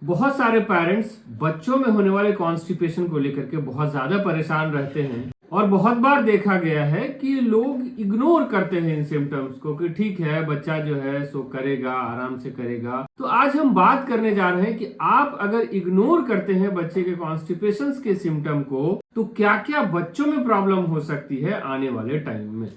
बहुत सारे पेरेंट्स बच्चों में होने वाले कॉन्स्टिपेशन को लेकर के बहुत ज्यादा परेशान रहते हैं और बहुत बार देखा गया है कि लोग इग्नोर करते हैं इन सिम्टम्स को कि ठीक है बच्चा जो है सो करेगा, आराम से करेगा। तो आज हम बात करने जा रहे हैं कि आप अगर इग्नोर करते हैं बच्चे के कॉन्स्टिपेशन के सिम्टम को तो क्या क्या बच्चों में प्रॉब्लम हो सकती है आने वाले टाइम में।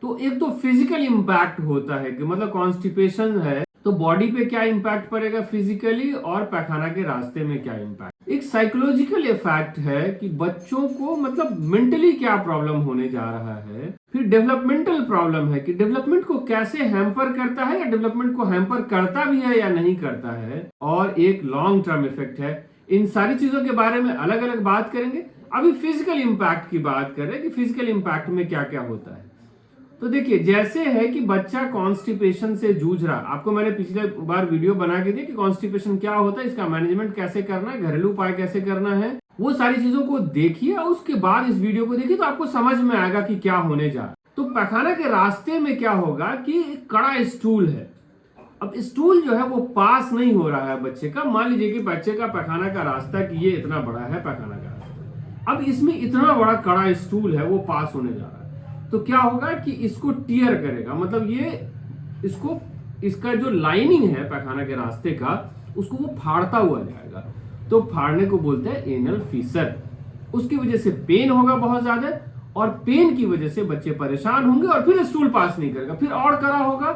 तो एक तो फिजिकल इम्पैक्ट होता है कि मतलब कॉन्स्टिपेशन है तो बॉडी पे क्या इम्पैक्ट पड़ेगा फिजिकली और पैखाना के रास्ते में क्या इम्पैक्ट। एक साइकोलॉजिकल इफेक्ट है कि बच्चों को मतलब मेंटली क्या प्रॉब्लम होने जा रहा है। फिर डेवलपमेंटल प्रॉब्लम है कि डेवलपमेंट को कैसे हैम्पर करता है या डेवलपमेंट को हैम्पर करता भी है या नहीं करता है। और एक लॉन्ग टर्म इफेक्ट है। इन सारी चीजों के बारे में अलग अलग बात करेंगे। अभी फिजिकल इम्पैक्ट की बात करें कि फिजिकल इम्पैक्ट में क्या क्या होता है। तो देखिए जैसे है कि बच्चा कॉन्स्टिपेशन से जूझ रहा, आपको मैंने पिछले बार वीडियो बना के दिया कि कॉन्स्टिपेशन क्या होता है, इसका मैनेजमेंट कैसे करना है, घरेलू उपाय कैसे करना है, वो सारी चीजों को देखिए और उसके बाद इस वीडियो को देखिए तो आपको समझ में आएगा कि क्या होने जा रहा है। तो पैखाना के रास्ते में क्या होगा कि एक कड़ा स्टूल है। अब स्टूल जो है वो पास नहीं हो रहा है बच्चे का। मान लीजिए कि बच्चे का पैखाना का रास्ता कि ये इतना बड़ा है पैखाना का रास्ता, अब इसमें इतना बड़ा कड़ा स्टूल है वो पास होने जा रहा है। तो क्या होगा कि इसको टीयर करेगा, मतलब ये इसको इसका जो लाइनिंग है पैखाना के रास्ते का उसको वो फाड़ता हुआ जाएगा। तो फाड़ने को बोलते हैं एनल फीसर। उसकी वजह से पेन होगा बहुत ज्यादा और पेन की वजह से बच्चे परेशान होंगे और फिर स्टूल पास नहीं करेगा, फिर और करा होगा,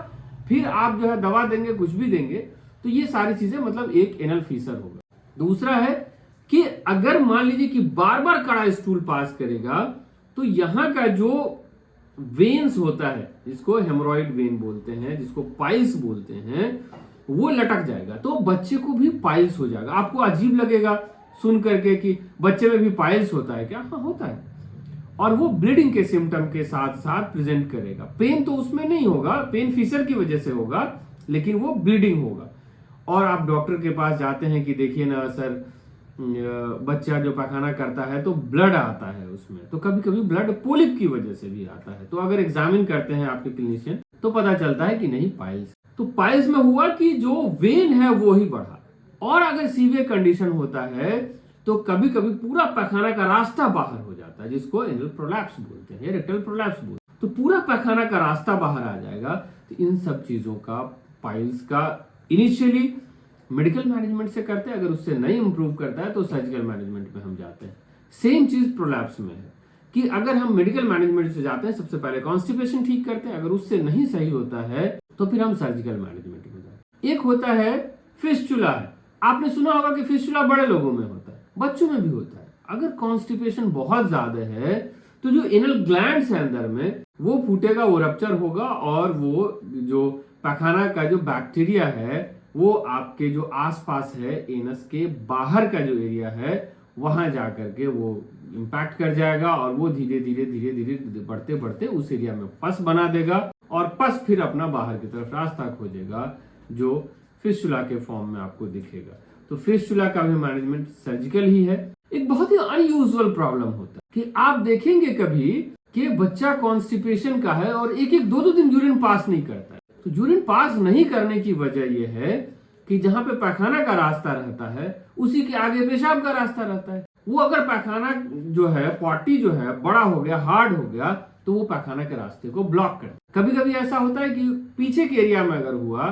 फिर आप जो है दवा देंगे कुछ भी देंगे। तो ये सारी चीजें मतलब एक एनल फीसर होगा। दूसरा है कि अगर मान लीजिए कि बार बार कड़ा स्टूल पास करेगा तो यहां का जो वेन्स होता है जिसको हेमोरॉइड वेन बोलते हैं, जिसको पाइल्स बोलते हैं, वो लटक जाएगा। तो बच्चे को भी पाइल्स हो जाएगा। आपको अजीब लगेगा सुन करके कि बच्चे में भी पाइल्स होता है क्या? हाँ होता है। और वो ब्लीडिंग के सिम्टम के साथ साथ प्रेजेंट करेगा। पेन तो उसमें नहीं होगा, पेन फीसर की वजह से होगा, लेकिन वो ब्लीडिंग होगा। और आप डॉक्टर के पास जाते हैं कि देखिए ना सर बच्चा जो पैखाना करता है तो ब्लड आता है उसमें, तो कभी कभी ब्लड पोलिप की वजह से भी आता है। तो अगर एग्जामिन करते हैं आपके क्लिनिशियन तो पता चलता है कि नहीं पाइल्स। तो पाइल्स में हुआ कि जो वेन है वो ही बढ़ा। और अगर सीवियर कंडीशन होता है तो कभी कभी पूरा पैखाना का रास्ता बाहर हो जाता है, जिसको एनल प्रोलैप्स बोलते हैं, रेक्टल प्रोलैप्स बोलते हैं। तो पूरा पैखाना का रास्ता बाहर आ जाएगा। तो इन सब चीजों का पाइल्स का इनिशियली मेडिकल मैनेजमेंट से करते हैं, अगर उससे नहीं इंप्रूव करता है तो सर्जिकल मैनेजमेंट में हम जाते हैं। सेम चीज प्रोलैप्स में है कि अगर हम मेडिकल मैनेजमेंट से जाते हैं सबसे पहले कॉन्स्टिपेशन ठीक करते हैं, अगर उससे नहीं सही होता है तो फिर हम सर्जिकल मैनेजमेंट में जाते हैं। एक होता है फिस्चुला है। आपने सुना होगा कि फिस्चुला बड़े लोगों में होता है, बच्चों में भी होता है। अगर कॉन्स्टिपेशन बहुत ज्यादा है तो जो एनल ग्लैंड्स है अंदर में वो फूटेगा, वो रप्चर होगा और वो जो पैखाना का जो बैक्टीरिया है वो आपके जो आसपास है एनस के बाहर का जो एरिया है वहां जाकर के वो इंपैक्ट कर जाएगा और वो धीरे धीरे धीरे धीरे बढ़ते बढ़ते उस एरिया में पस बना देगा और पस फिर अपना बाहर की तरफ रास्ता खोजेगा जो फिस्चुला के फॉर्म में आपको दिखेगा। तो फिस्चुला का भी मैनेजमेंट सर्जिकल ही है। एक बहुत ही अनयूजुअल प्रॉब्लम होता है कि आप देखेंगे कभी कि बच्चा कॉन्स्टिपेशन का है और एक एक दो दिन यूरिन पास नहीं करता है। तो यूरिन पास नहीं करने की वजह यह है कि जहां पे पैखाना का रास्ता रहता है उसी के आगे पेशाब का रास्ता रहता है। वो अगर पैखाना जो है पॉटी जो है बड़ा हो गया, हार्ड हो गया, तो वो पैखाना के रास्ते को ब्लॉक कर। कभी कभी ऐसा होता है कि पीछे के एरिया में अगर हुआ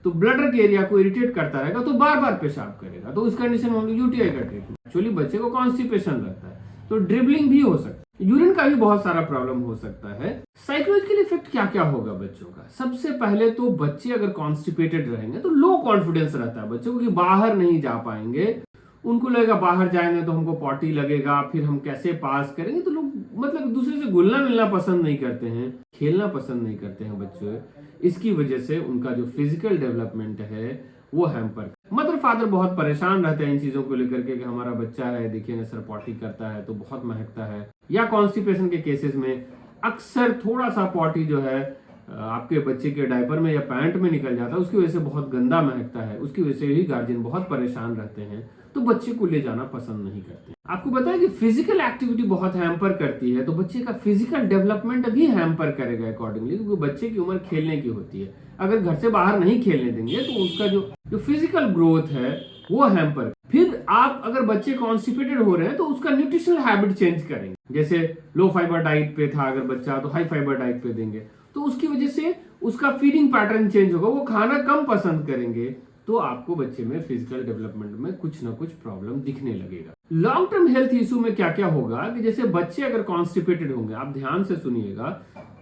तो ब्लडर के एरिया को इरिटेट करता रहेगा तो बार बार पेशाब करेगा। तो उस कंडीशन में हम लोग यूटीआई का ट्रीटमेंट, एक्चुअली बच्चे को कॉन्स्टिपेशन रहता है तो ड्रिबलिंग भी हो सकता है, यूरिन का भी बहुत सारा प्रॉब्लम हो सकता है। साइकोलॉजिकल इफेक्ट क्या क्या होगा बच्चों का? सबसे पहले तो बच्चे अगर कॉन्स्टिपेटेड रहेंगे तो लो कॉन्फिडेंस रहता है बच्चों को कि बाहर नहीं जा पाएंगे। उनको लगेगा बाहर जाएंगे तो हमको पॉटी लगेगा, फिर हम कैसे पास करेंगे। तो लोग मतलब दूसरे से घुलना मिलना पसंद नहीं करते हैं, खेलना पसंद नहीं करते हैं बच्चे। इसकी वजह से उनका जो फिजिकल डेवलपमेंट है वो हैम्पर। मदर फादर बहुत परेशान रहते हैं इन चीजों को लेकर के कि हमारा बच्चा है देखिए ना सर पॉटी करता है तो बहुत महकता है। या कॉन्स्टिपेशन के केसेस में अक्सर थोड़ा सा पॉटी जो है आपके बच्चे के डायपर में या पैंट में निकल जाता है, उसकी वजह से बहुत गंदा महकता है। उसकी वजह से भी गार्जियन बहुत परेशान रहते हैं तो बच्चे को ले जाना पसंद नहीं करते। आपको बताया कि फिजिकल एक्टिविटी बहुत हैम्पर करती है तो बच्चे का फिजिकल डेवलपमेंट भी हैम्पर करेगा अकॉर्डिंगली, क्योंकि बच्चे की उम्र खेलने की होती है। अगर घर से बाहर नहीं खेलने देंगे तो उसका जो फिजिकल ग्रोथ है वो हैम्पर। फिर आप अगर बच्चे कॉन्स्टिपेटेड हो रहे हैं तो उसका न्यूट्रिशनल हैबिट चेंज करेंगे। जैसे लो फाइबर डाइट पे था अगर बच्चा, तो हाई फाइबर डाइट पे देंगे, तो उसकी वजह से उसका फीडिंग पैटर्न चेंज होगा, वो खाना कम पसंद करेंगे, तो आपको बच्चे में फिजिकल डेवलपमेंट में कुछ ना कुछ प्रॉब्लम दिखने लगेगा। लॉन्ग टर्म हेल्थ इशू में क्या क्या होगा कि जैसे बच्चे अगर कॉन्स्टिपेटेड होंगे, आप ध्यान से सुनिएगा,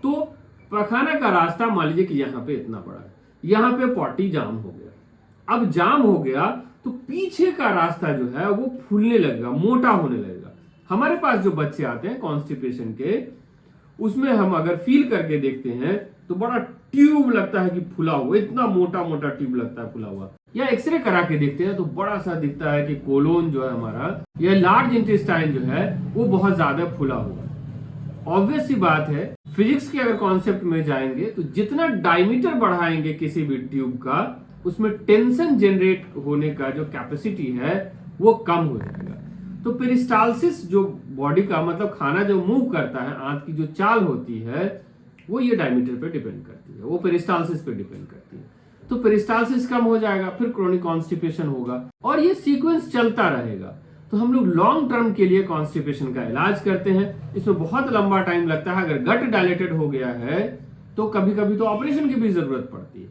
तो पखाना का रास्ता मान लीजिए कि यहाँ पे इतना बड़ा है, यहाँ पे पॉटी जाम हो गया। अब जाम हो गया तो पीछे का रास्ता जो है वो फूलने लगेगा, मोटा होने लगेगा। हमारे पास जो बच्चे आते हैं कॉन्स्टिपेशन के, उसमें हम अगर फील करके देखते हैं तो बड़ा ट्यूब लगता है कि फूला हुआ, इतना मोटा मोटा ट्यूब लगता है फूला हुआ। या एक्सरे करा के देखते हैं तो बड़ा सा दिखता है कि कोलोन जो है हमारा, या लार्ज इंटेस्टाइन जो है वो बहुत ज्यादा फूला हुआ है। ऑब्वियस सी बात है, फिजिक्स के अगर कॉन्सेप्ट में जाएंगे तो जितना डायमीटर बढ़ाएंगे किसी भी ट्यूब का, उसमें टेंशन जनरेट होने का जो कैपेसिटी है वो कम हो जाएगा। तो पेरिस्टालसिस जो बॉडी का मतलब खाना जो मूव करता है, आंत की जो चाल होती है, वो ये डायमीटर पे डिपेंड करती है, वो पेरिस्टालसिस पे डिपेंड करती है। तो पेरिस्टालसिस कम हो जाएगा, फिर क्रोनिक कॉन्स्टिपेशन होगा, और ये सीक्वेंस चलता रहेगा। तो हम लोग लॉन्ग टर्म के लिए कॉन्स्टिपेशन का इलाज करते हैं। इसमें बहुत लंबा टाइम लगता है। अगर गट डायलेटेड हो गया है तो कभी कभी तो ऑपरेशन की भी जरूरत पड़ती है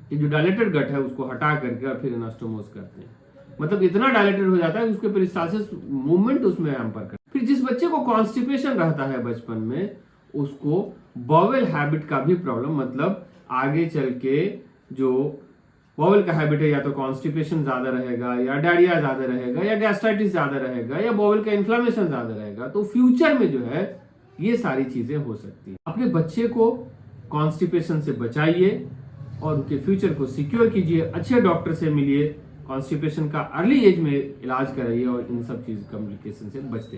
कि जो डायलेटेड गट है उसको हटा करके और फिर एनास्टोमोस करते हैं। मतलब इतना डायलेटेड हो जाता है कि उसके पेरिस्टालसिस मूवमेंट उसमें हैम्पर कर। फिर जिस बच्चे को कॉन्स्टिपेशन रहता है बचपन में, उसको बॉवेल हैबिट का भी प्रॉब्लम, मतलब आगे चल के जो बॉवेल का हैबिट है, या तो कॉन्स्टिपेशन ज्यादा रहेगा, या डायरिया ज्यादा रहेगा, या गैस्ट्राइटिस ज्यादा रहेगा, या बॉवेल का इन्फ्लेमेशन ज्यादा रहेगा, तो फ्यूचर में जो है ये सारी चीजें हो सकती है। अपने बच्चे को कॉन्स्टिपेशन से बचाइए और उनके फ्यूचर को सिक्योर कीजिए। अच्छे डॉक्टर से मिलिए, कॉन्स्टिपेशन का अर्ली एज में इलाज कराइए और इन सब चीज कॉम्प्लिकेशन से बचते